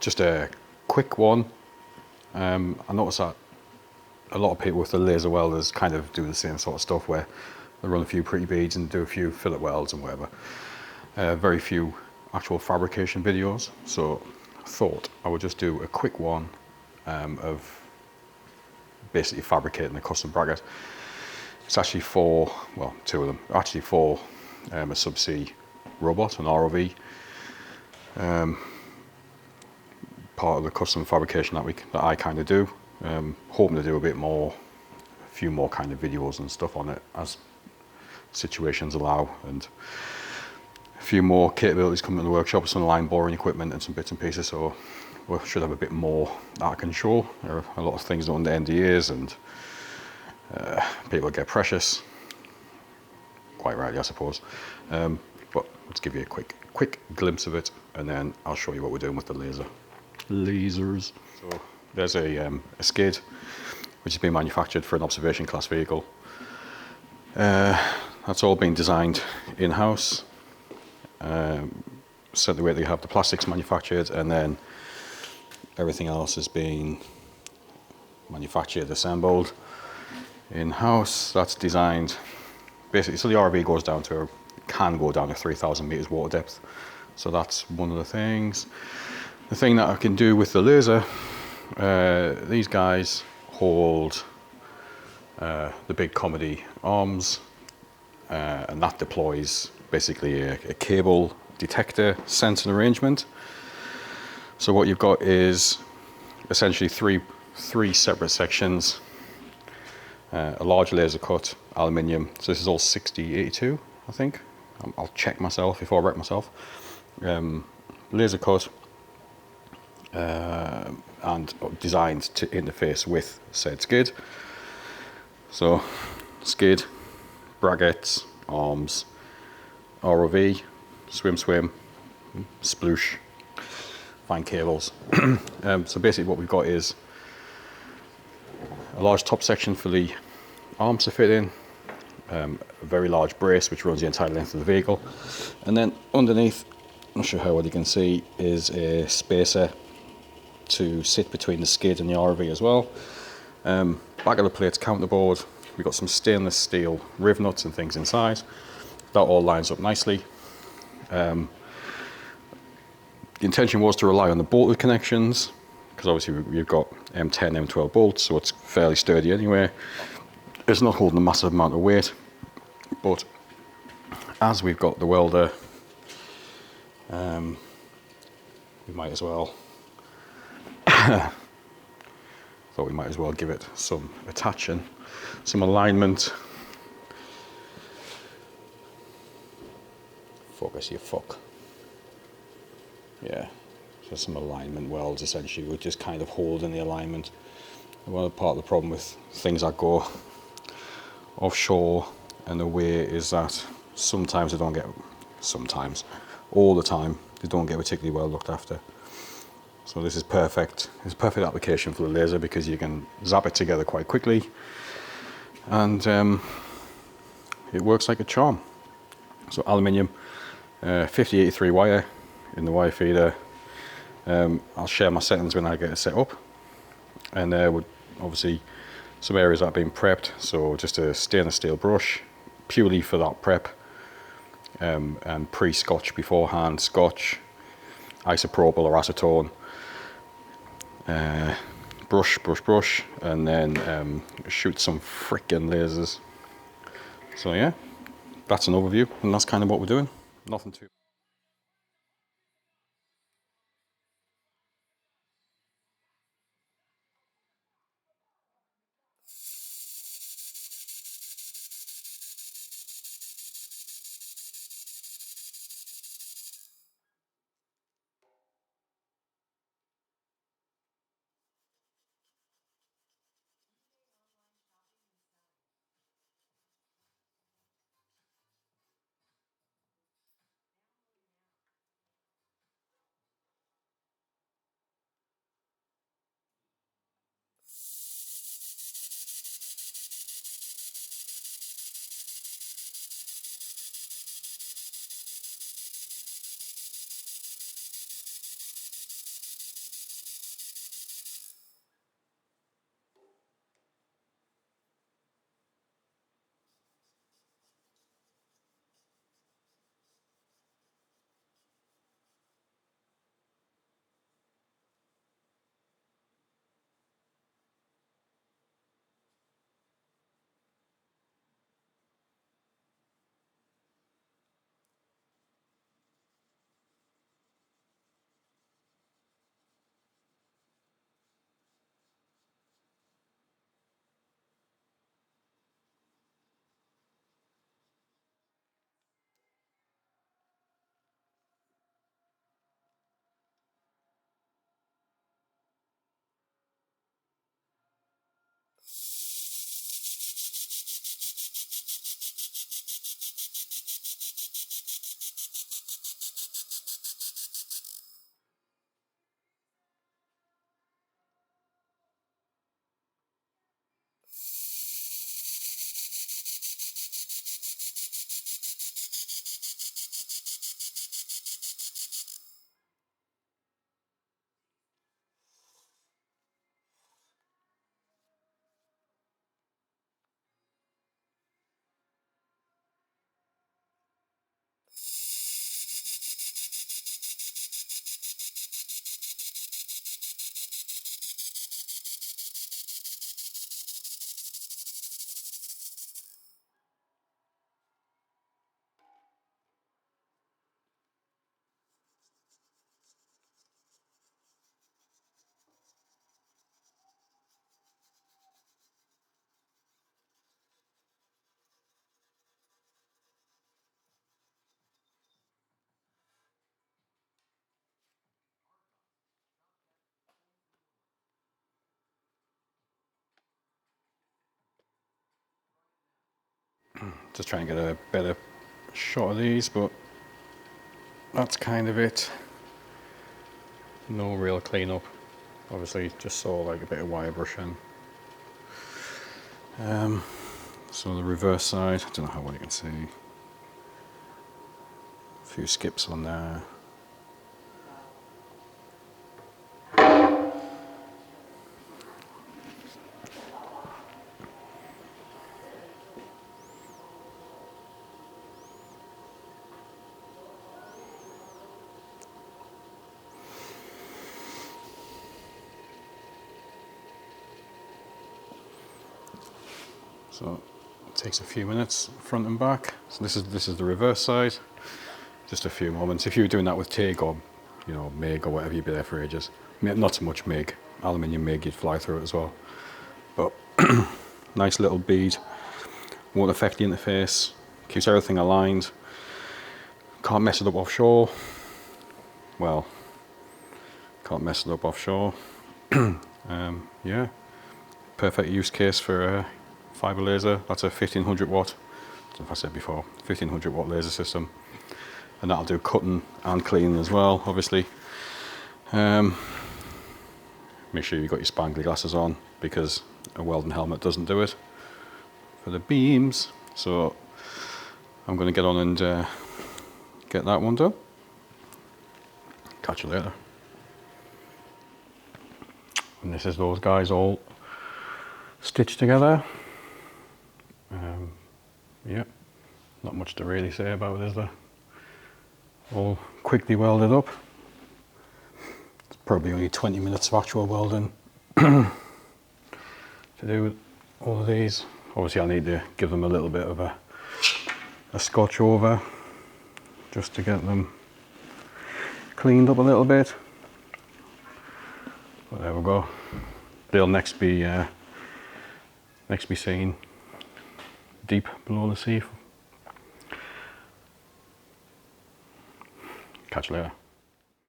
just a quick one. I noticed that a lot of people with the laser welders kind of do the same sort of stuff where they run a few pretty beads and do a few fillet welds and whatever. Very few actual fabrication videos, so I thought I would just do a quick one of basically fabricating a custom bracket. It's actually for, well, two of them, actually for a subsea robot, an ROV. Part of the custom fabrication that I kind of do. Hoping to do a bit more, a few more kind of videos and stuff on it as situations allow, and a few more capabilities coming to the workshop, some line boring equipment and some bits and pieces, so we should have a bit more that I can show. There are a lot of things done under NDAs and people get precious, quite rightly I suppose, but let's give you a quick glimpse of it, and then I'll show you what we're doing with the lasers. So there's a skid which has been manufactured for an observation class vehicle. That's all been designed in-house. So the way they have the plastics manufactured, and then everything else has been manufactured, assembled in-house. That's designed basically, so the ROV can go down to 3,000 meters water depth. So that's one of the things. The thing that I can do with the laser, these guys hold the big comedy arms, and that deploys basically a cable detector sensing arrangement. So what you've got is essentially three separate sections. A large laser cut aluminium. So this is all 6082, I think. I'll check myself before I wreck myself. Laser cut and designed to interface with said skid. So skid, brackets, arms, ROV, swim, sploosh, fine cables. So basically what we've got is a large top section for the arms to fit in, a very large brace which runs the entire length of the vehicle, and then underneath, I'm not sure how well you can see, is a spacer to sit between the skid and the ROV as well. Back of the plate's counterboard, we've got some stainless steel riv nuts and things inside. That all lines up nicely. The intention was to rely on the bolted connections, because obviously we've got M10, M12 bolts, so it's fairly sturdy anyway. It's not holding a massive amount of weight, but as we've got the welder, we might as well thought we might as well give it some attaching, some alignment. Focus, you fuck. Yeah, so some alignment welds essentially, we're just kind of holding the alignment. One part of the problem with things that go offshore and away is that sometimes they don't get, all the time, they don't get particularly well looked after. So this is perfect. It's a perfect application for the laser because you can zap it together quite quickly, and it works like a charm. So aluminium, 5083 wire in the wire feeder. I'll share my settings when I get it set up, and there would obviously some areas that have been prepped, so just a stainless steel brush purely for that prep, and pre-scotch beforehand, scotch, isopropyl or acetone, brush, and then shoot some frickin' lasers. So yeah, that's an overview, and that's kind of what we're doing. Nothing too Just trying to get a better shot of these, but that's kind of it. No real cleanup. Obviously just saw like a bit of wire brushing. So the reverse side, I don't know how well you can see. A few skips on there. So it takes a few minutes, front and back. So this is the reverse side. Just a few moments. If you were doing that with TIG or, you know, MIG or whatever, you'd be there for ages. Not so much MIG, aluminium MIG, you'd fly through it as well. But nice little bead, won't affect the interface, keeps everything aligned. Can't mess it up offshore. Well, can't mess it up offshore. Yeah, perfect use case for fiber laser. That's a 1500 watt, I don't know if I said before, 1500 watt laser system, and that'll do cutting and cleaning as well, obviously. Make sure you've got your spangly glasses on, because a welding helmet doesn't do it for the beams. So I'm going to get on and get that one done. Catch you later. And this is those guys all stitched together. Yeah, not much to really say about it, is there? All quickly welded up. It's probably only 20 minutes of actual welding to do with all of these. Obviously I need to give them a little bit of a scotch over just to get them cleaned up a little bit. But there we go. They'll next be seen deep below the sea. Catch you later.